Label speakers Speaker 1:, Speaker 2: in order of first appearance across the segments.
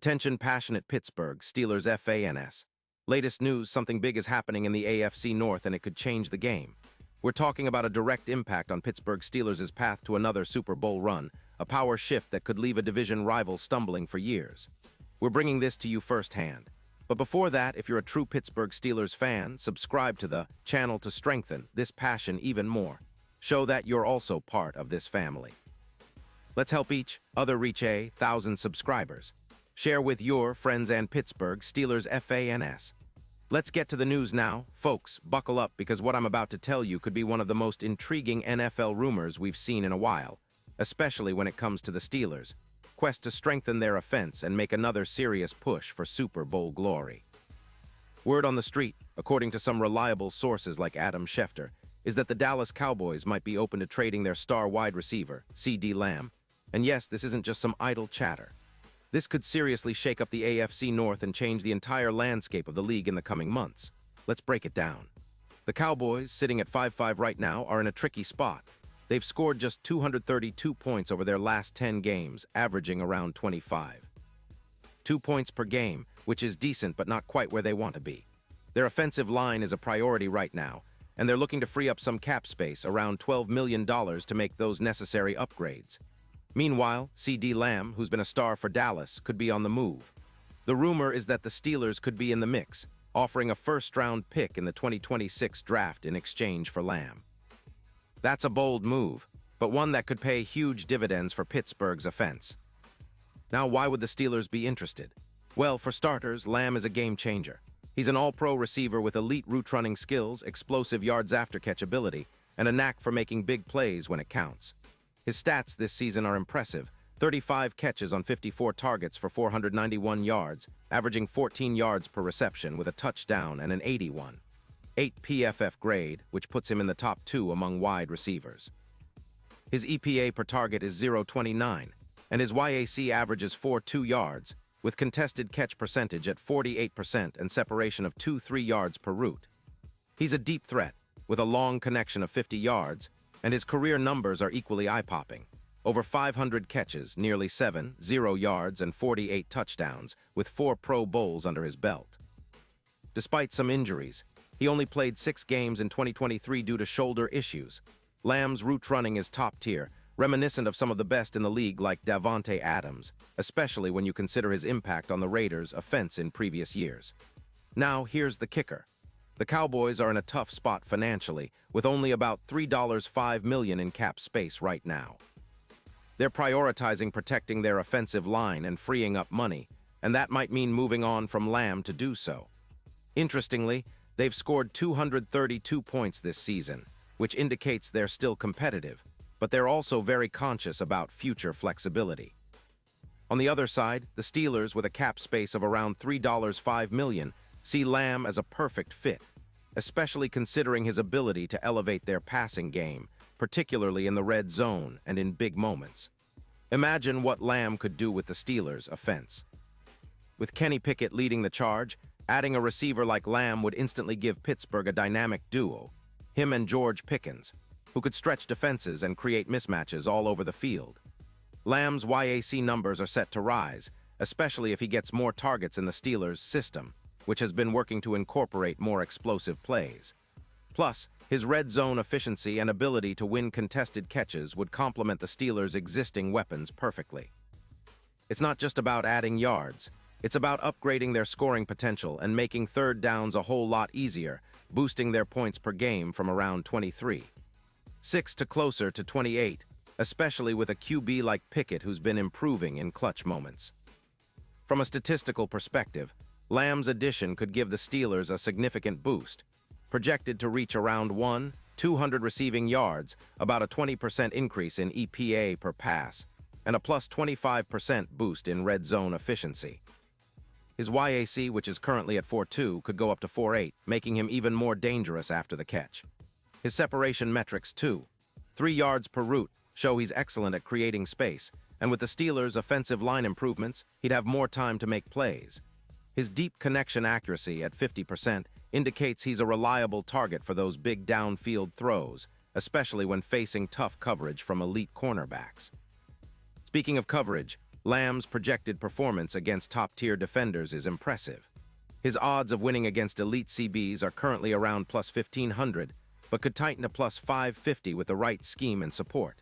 Speaker 1: Attention passionate Pittsburgh Steelers fans. Latest news, something big is happening in the AFC North and it could change the game. We're talking about a direct impact on Pittsburgh Steelers' path to another Super Bowl run, a power shift that could leave a division rival stumbling for years. We're bringing this to you firsthand. But before that, if you're a true Pittsburgh Steelers fan, subscribe to the channel to strengthen this passion even more. Show that you're also part of this family. Let's help each other reach 1,000 subscribers. Share with your friends and Pittsburgh Steelers fans. Let's get to the news now. Folks, buckle up because what I'm about to tell you could be one of the most intriguing NFL rumors we've seen in a while, especially when it comes to the Steelers' quest to strengthen their offense and make another serious push for Super Bowl glory. Word on the street, according to some reliable sources like Adam Schefter, is that the Dallas Cowboys might be open to trading their star wide receiver, CeeDee Lamb. And yes, this isn't just some idle chatter. This could seriously shake up the AFC North and change the entire landscape of the league in the coming months. Let's break it down. The Cowboys, sitting at 5-5 right now, are in a tricky spot. They've scored just 232 points over their last 10 games, averaging around 25. 2 points per game, which is decent but not quite where they want to be. Their offensive line is a priority right now, and they're looking to free up some cap space, around $12 million, to make those necessary upgrades. Meanwhile, CeeDee Lamb, who's been a star for Dallas, could be on the move. The rumor is that the Steelers could be in the mix, offering a first-round pick in the 2026 draft in exchange for Lamb. That's a bold move, but one that could pay huge dividends for Pittsburgh's offense. Now, why would the Steelers be interested? Well, for starters, Lamb is a game-changer. He's an all-pro receiver with elite route-running skills, explosive yards after catch ability, and a knack for making big plays when it counts. His stats this season are impressive: 35 catches on 54 targets for 491 yards, averaging 14 yards per reception with a touchdown and an 81. 8 PFF grade, which puts him in the top 2 among wide receivers. His EPA per target is 0.29, and his YAC averages 4.2 yards, with contested catch percentage at 48% and separation of 2-3 yards per route. He's a deep threat, with a long connection of 50 yards, and his career numbers are equally eye-popping. Over 500 catches, nearly 0 yards, and 48 touchdowns, with 4 Pro Bowls under his belt. Despite some injuries, he only played 6 games in 2023 due to shoulder issues. Lamb's route running is top-tier, reminiscent of some of the best in the league like Davante Adams, especially when you consider his impact on the Raiders' offense in previous years. Now, here's the kicker. The Cowboys are in a tough spot financially, with only about $3.5 million in cap space right now. They're prioritizing protecting their offensive line and freeing up money, and that might mean moving on from Lamb to do so. Interestingly, they've scored 232 points this season, which indicates they're still competitive, but they're also very conscious about future flexibility. On the other side, the Steelers, with a cap space of around $3.5 million, see Lamb as a perfect fit, especially considering his ability to elevate their passing game, particularly in the red zone and in big moments. Imagine what Lamb could do with the Steelers' offense. With Kenny Pickett leading the charge, adding a receiver like Lamb would instantly give Pittsburgh a dynamic duo, him and George Pickens, who could stretch defenses and create mismatches all over the field. Lamb's YAC numbers are set to rise, especially if he gets more targets in the Steelers' system, which has been working to incorporate more explosive plays. Plus, his red zone efficiency and ability to win contested catches would complement the Steelers' existing weapons perfectly. It's not just about adding yards, it's about upgrading their scoring potential and making third downs a whole lot easier, boosting their points per game from around 23. 6 to closer to 28, especially with a QB like Pickett who's been improving in clutch moments. From a statistical perspective, Lamb's addition could give the Steelers a significant boost, projected to reach around 200 receiving yards, about a 20% increase in EPA per pass, and a plus 25% boost in red zone efficiency. His YAC, which is currently at 4.2, could go up to 4.8, making him even more dangerous after the catch. His separation metrics, too, 3 yards per route, show he's excellent at creating space, and with the Steelers' offensive line improvements, he'd have more time to make plays. His deep connection accuracy at 50% indicates he's a reliable target for those big downfield throws, especially when facing tough coverage from elite cornerbacks. Speaking of coverage, Lamb's projected performance against top-tier defenders is impressive. His odds of winning against elite CBs are currently around plus 1,500, but could tighten to plus 550 with the right scheme and support.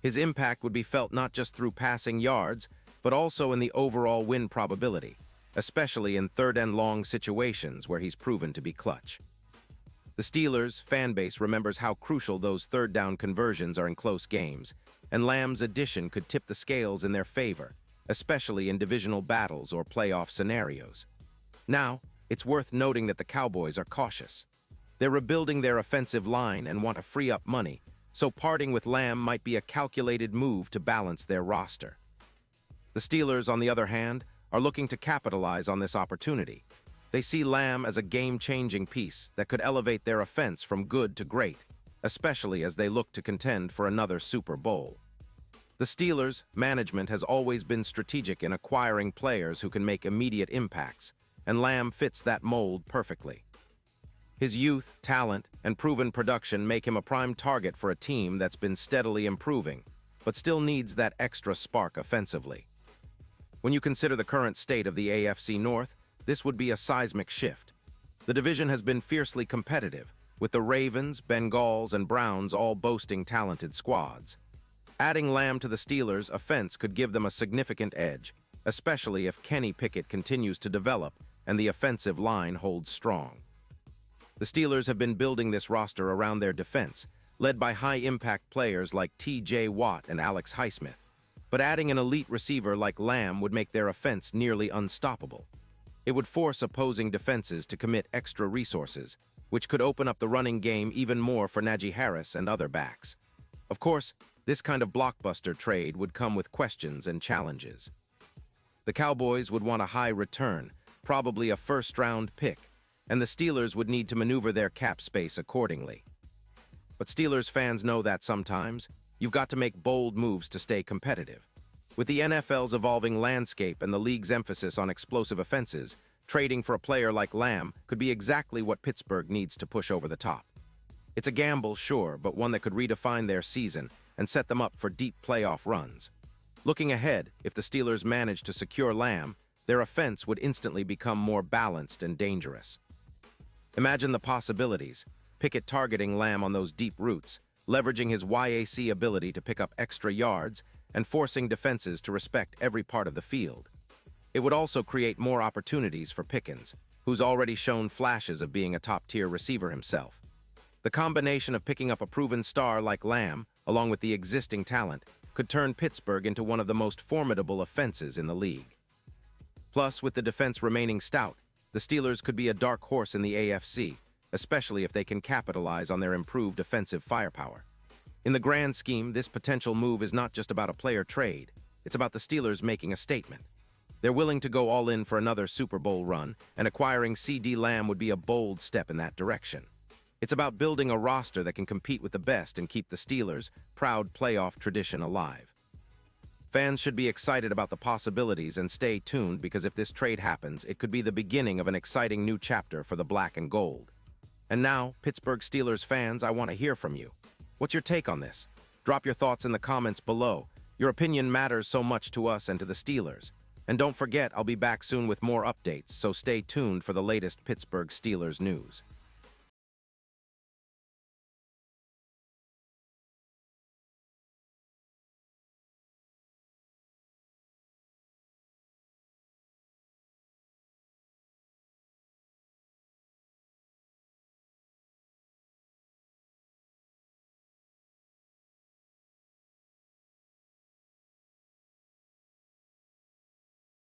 Speaker 1: His impact would be felt not just through passing yards, but also in the overall win probability, especially in third-and-long situations where he's proven to be clutch. The Steelers' fan base remembers how crucial those third-down conversions are in close games, and Lamb's addition could tip the scales in their favor, especially in divisional battles or playoff scenarios. Now, it's worth noting that the Cowboys are cautious. They're rebuilding their offensive line and want to free up money, so parting with Lamb might be a calculated move to balance their roster. The Steelers, on the other hand, are looking to capitalize on this opportunity. They see Lamb as a game-changing piece that could elevate their offense from good to great, especially as they look to contend for another Super Bowl. The Steelers' management has always been strategic in acquiring players who can make immediate impacts, and Lamb fits that mold perfectly. His youth, talent, and proven production make him a prime target for a team that's been steadily improving, but still needs that extra spark offensively. When you consider the current state of the AFC North, this would be a seismic shift. The division has been fiercely competitive, with the Ravens, Bengals, and Browns all boasting talented squads. Adding Lamb to the Steelers' offense could give them a significant edge, especially if Kenny Pickett continues to develop and the offensive line holds strong. The Steelers have been building this roster around their defense, led by high-impact players like T.J. Watt and Alex Highsmith, but adding an elite receiver like Lamb would make their offense nearly unstoppable. It would force opposing defenses to commit extra resources, which could open up the running game even more for Najee Harris and other backs. Of course, this kind of blockbuster trade would come with questions and challenges. The Cowboys would want a high return, probably a first-round pick, and the Steelers would need to maneuver their cap space accordingly. But Steelers fans know that sometimes you've got to make bold moves to stay competitive. With the NFL's evolving landscape and the league's emphasis on explosive offenses, trading for a player like Lamb could be exactly what Pittsburgh needs to push over the top. It's a gamble, sure, but one that could redefine their season and set them up for deep playoff runs. Looking ahead, if the Steelers manage to secure Lamb, their offense would instantly become more balanced and dangerous. Imagine the possibilities: Pickett targeting Lamb on those deep routes, leveraging his YAC ability to pick up extra yards, and forcing defenses to respect every part of the field. It would also create more opportunities for Pickens, who's already shown flashes of being a top-tier receiver himself. The combination of picking up a proven star like Lamb, along with the existing talent, could turn Pittsburgh into one of the most formidable offenses in the league. Plus, with the defense remaining stout, the Steelers could be a dark horse in the AFC, especially if they can capitalize on their improved offensive firepower. In the grand scheme, this potential move is not just about a player trade. It's about the Steelers making a statement. They're willing to go all in for another Super Bowl run, and acquiring C.D. Lamb would be a bold step in that direction. It's about building a roster that can compete with the best and keep the Steelers' proud playoff tradition alive. Fans should be excited about the possibilities and stay tuned, because if this trade happens, it could be the beginning of an exciting new chapter for the black and gold. And now, Pittsburgh Steelers fans, I want to hear from you. What's your take on this? Drop your thoughts in the comments below. Your opinion matters so much to us and to the Steelers. And don't forget, I'll be back soon with more updates, so stay tuned for the latest Pittsburgh Steelers news.